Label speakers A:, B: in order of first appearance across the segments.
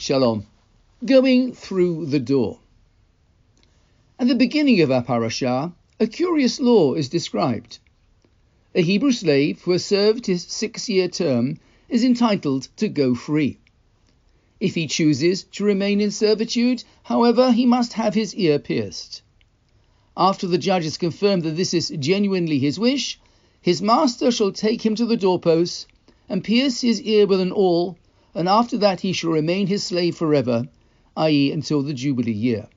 A: Shalom. Going through the door. At the beginning of our parashah, a curious law is described. A Hebrew slave who has served his 6-year term is entitled to go free. If he chooses to remain in servitude, however, he must have his ear pierced. After the judge has confirmed that this is genuinely his wish, his master shall take him to the doorpost and pierce his ear with an awl, and after that he shall remain his slave forever, i.e. until the Jubilee year.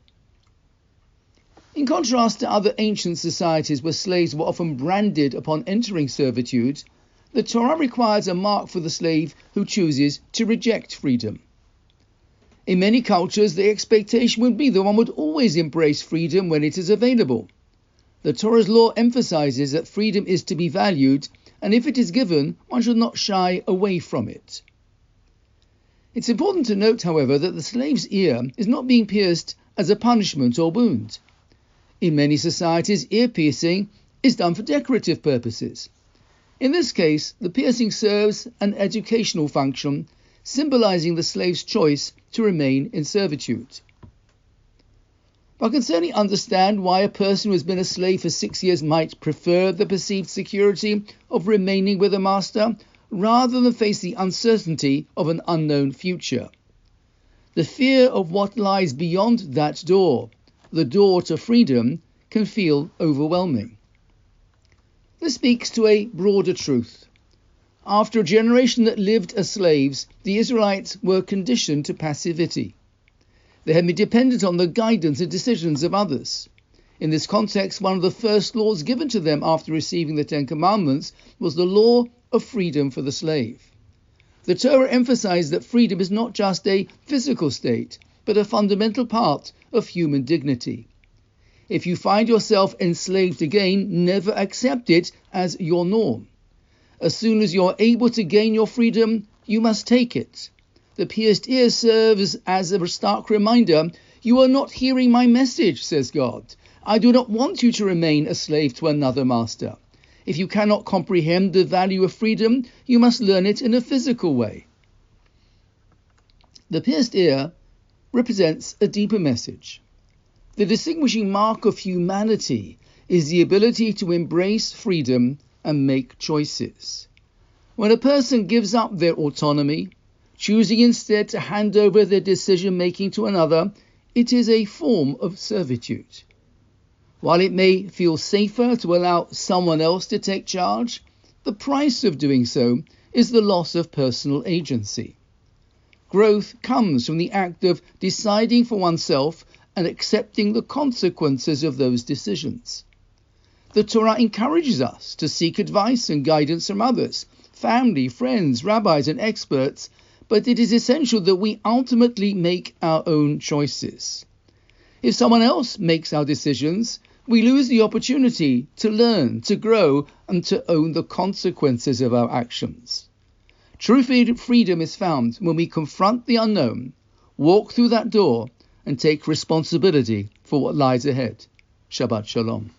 A: In contrast to other ancient societies where slaves were often branded upon entering servitude, the Torah requires a mark for the slave who chooses to reject freedom. In many cultures, the expectation would be that one would always embrace freedom when it is available. The Torah's law emphasizes that freedom is to be valued, and if it is given, one should not shy away from it. It's important to note, however, that the slave's ear is not being pierced as a punishment or wound. In many societies, ear piercing is done for decorative purposes. In this case, the piercing serves an educational function, symbolizing the slave's choice to remain in servitude. One can certainly understand why a person who has been a slave for 6 years might prefer the perceived security of remaining with a master, rather than face the uncertainty of an unknown future. The fear of what lies beyond that door, the door to freedom, can feel overwhelming. This speaks to a broader truth. After a generation that lived as slaves, the Israelites were conditioned to passivity. They had been dependent on the guidance and decisions of others. In this context, one of the first laws given to them after receiving the Ten Commandments was the law of freedom for the slave. The Torah emphasized that freedom is not just a physical state, but a fundamental part of human dignity. If you find yourself enslaved again, never accept it as your norm. As soon as you are able to gain your freedom, you must take it. The pierced ear serves as a stark reminder, you are not hearing my message, says God. I do not want you to remain a slave to another master. If you cannot comprehend the value of freedom, you must learn it in a physical way. The pierced ear represents a deeper message. The distinguishing mark of humanity is the ability to embrace freedom and make choices. When a person gives up their autonomy, choosing instead to hand over their decision-making to another, it is a form of servitude. While it may feel safer to allow someone else to take charge, the price of doing so is the loss of personal agency. Growth comes from the act of deciding for oneself and accepting the consequences of those decisions. The Torah encourages us to seek advice and guidance from others, family, friends, rabbis, and experts, but it is essential that we ultimately make our own choices. If someone else makes our decisions, we lose the opportunity to learn, to grow, and to own the consequences of our actions. True freedom is found when we confront the unknown, walk through that door, and take responsibility for what lies ahead. Shabbat Shalom.